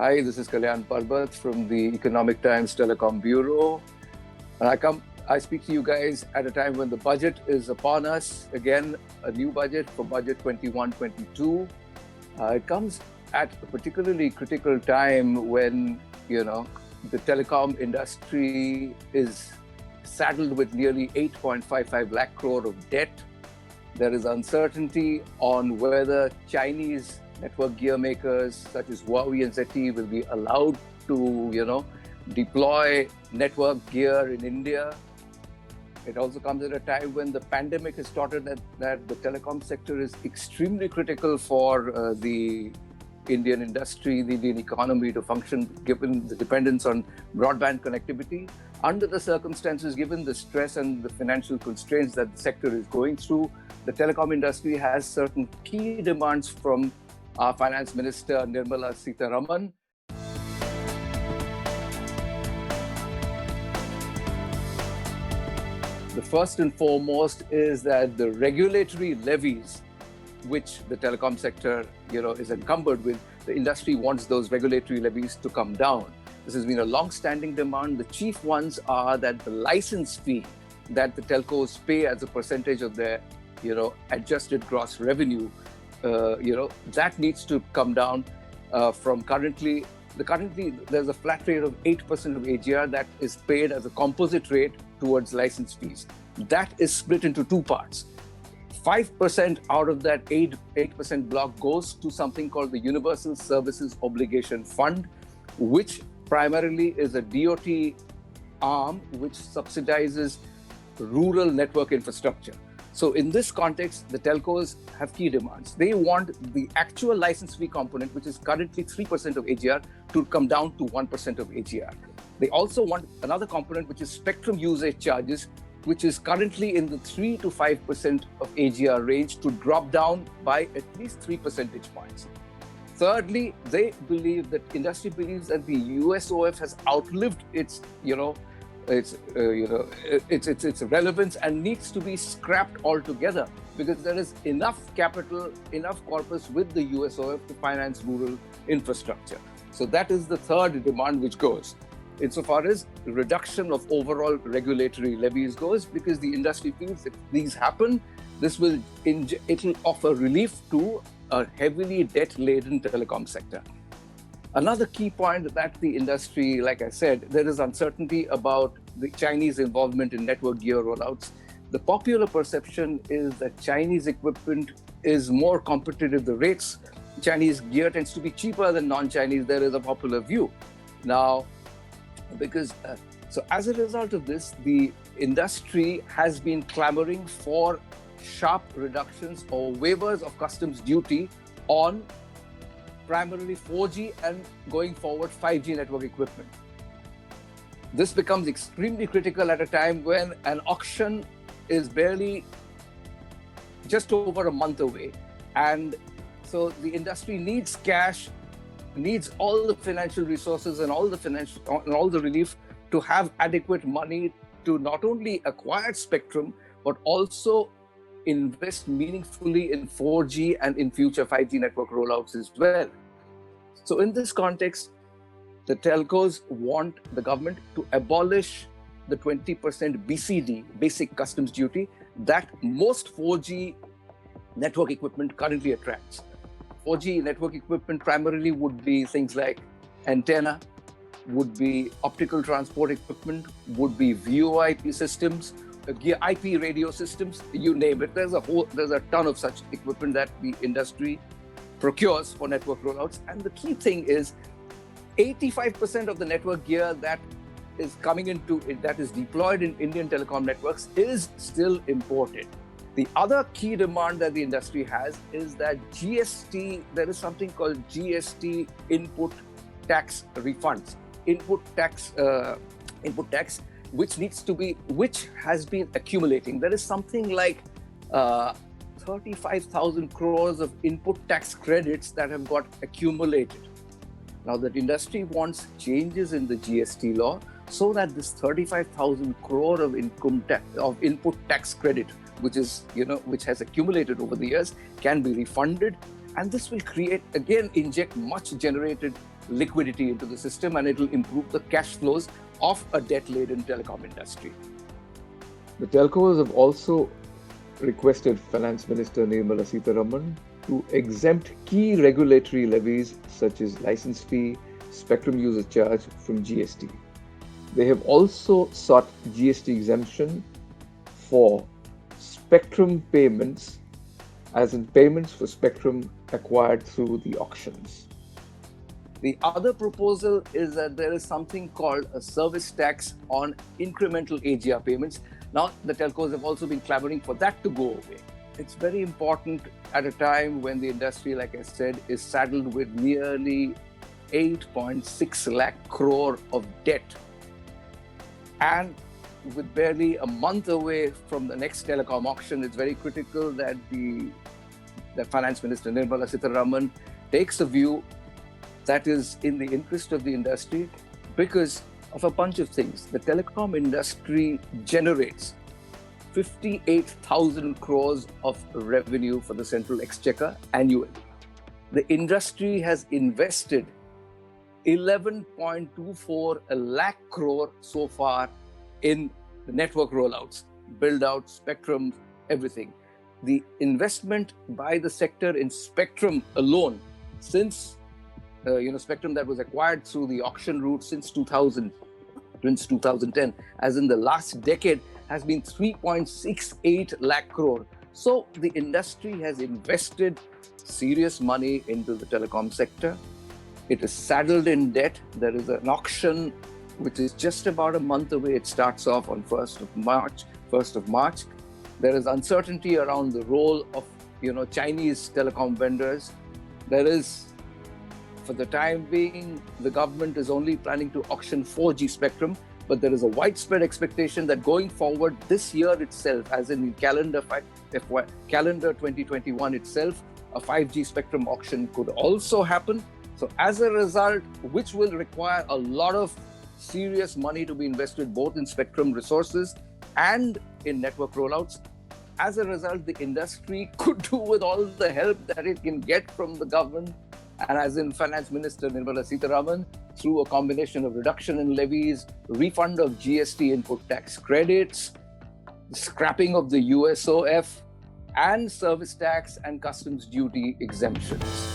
Hi, this is Kalyan Parbat from the Economic Times Telecom Bureau. And I speak to you guys at a time when the budget is upon us. Again, a new budget for budget 21-22. It comes at a particularly critical time when, the telecom industry is saddled with nearly 8.55 lakh crore of debt. There is uncertainty on whether Chinese network gear makers such as Huawei and ZTE will be allowed to, deploy network gear in India. It also comes at a time when the pandemic has taught us that the telecom sector is extremely critical for the Indian industry, the Indian economy to function, given the dependence on broadband connectivity. Under the circumstances, given the stress and the financial constraints that the sector is going through, the telecom industry has certain key demands from our Finance Minister, Nirmala Sitharaman. The first and foremost is that the regulatory levies, which the telecom sector, is encumbered with, the industry wants those regulatory levies to come down. This has been a long-standing demand. The chief ones are that the license fee that the telcos pay as a percentage of their, adjusted gross revenue, that needs to come down from currently there's a flat rate of 8% of AGR that is paid as a composite rate towards license fees. That is split into two parts. 5% out of that 8% block goes to something called the Universal Services Obligation Fund, which primarily is a DOT arm which subsidizes rural network infrastructure. So in this context, the telcos have key demands. They want the actual license fee component, which is currently 3% of AGR, to come down to 1% of AGR. They also want another component, which is spectrum usage charges, which is currently in the 3 to 5% of AGR range, to drop down by at least 3 percentage points. Thirdly, they believe that industry believes that the USOF has outlived its relevance and needs to be scrapped altogether, because there is enough capital, enough corpus with the USOF to finance rural infrastructure. So that is the third demand which goes. Insofar as the reduction of overall regulatory levies goes, because the industry feels if these happen, it'll offer relief to a heavily debt-laden telecom sector. Another key point that the industry, like I said, there is uncertainty about the Chinese involvement in network gear rollouts. The popular perception is that Chinese equipment is more competitive. The rates, Chinese gear tends to be cheaper than non-Chinese. There is a popular view. Now, so as a result of this, the industry has been clamoring for sharp reductions or waivers of customs duty on primarily 4G and going forward 5G network equipment. This becomes extremely critical at a time when an auction is barely just over a month away. And so the industry needs cash, needs all the financial resources and all the relief to have adequate money to not only acquire spectrum, but also invest meaningfully in 4G and in future 5G network rollouts as well. So in this context, the telcos want the government to abolish the 20% BCD, basic customs duty, that most 4G network equipment currently attracts. 4G network equipment primarily would be things like antenna, would be optical transport equipment, would be VoIP systems, IP radio systems, you name it. There's a ton of such equipment that the industry procures for network rollouts. And the key thing is 85% of the network gear that is deployed in Indian telecom networks is still imported. The other key demand that the industry has is that GST, there is something called GST input tax refunds, input tax, which has been accumulating. There is something like 35,000 crores of input tax credits that have got accumulated. Now, the industry wants changes in the GST law so that this 35,000 crore of input tax credit, which has accumulated over the years, can be refunded, and this will inject much liquidity into the system, and it will improve the cash flows of a debt-laden telecom industry. The telcos have also requested Finance Minister Nirmala Sitharaman to exempt key regulatory levies such as license fee, spectrum user charge from GST. They have also sought GST exemption for spectrum payments, as in payments for spectrum acquired through the auctions. The other proposal is that there is something called a service tax on incremental AGR payments. Now, the telcos have also been clamoring for that to go away. It's very important at a time when the industry, like I said, is saddled with nearly 8.6 lakh crore of debt. And with barely a month away from the next telecom auction, it's very critical that Finance Minister Nirmala Sitharaman takes a view that is in the interest of the industry, because of a bunch of things. The telecom industry generates 58,000 crores of revenue for the central exchequer annually. The industry has invested 11.24 lakh crore so far in the network rollouts, build out, spectrum, everything. The investment by the sector in spectrum alone, since spectrum that was acquired through the auction route since 2010, as in the last decade, has been 3.68 lakh crore. So the industry has invested serious money into the telecom sector. It is saddled in debt. There is an auction which is just about a month away. It starts off on 1st of March. There is uncertainty around the role of Chinese telecom vendors. There is, for the time being, the government is only planning to auction 4G spectrum, but there is a widespread expectation that going forward this year itself, as in calendar 2021 itself, a 5G spectrum auction could also happen. So as a result, which will require a lot of serious money to be invested both in spectrum resources and in network rollouts. As a result, the industry could do with all the help that it can get from the government, and as in Finance Minister Nirmala Sitharaman, through a combination of reduction in levies, refund of GST input tax credits, scrapping of the USOF, and service tax and customs duty exemptions.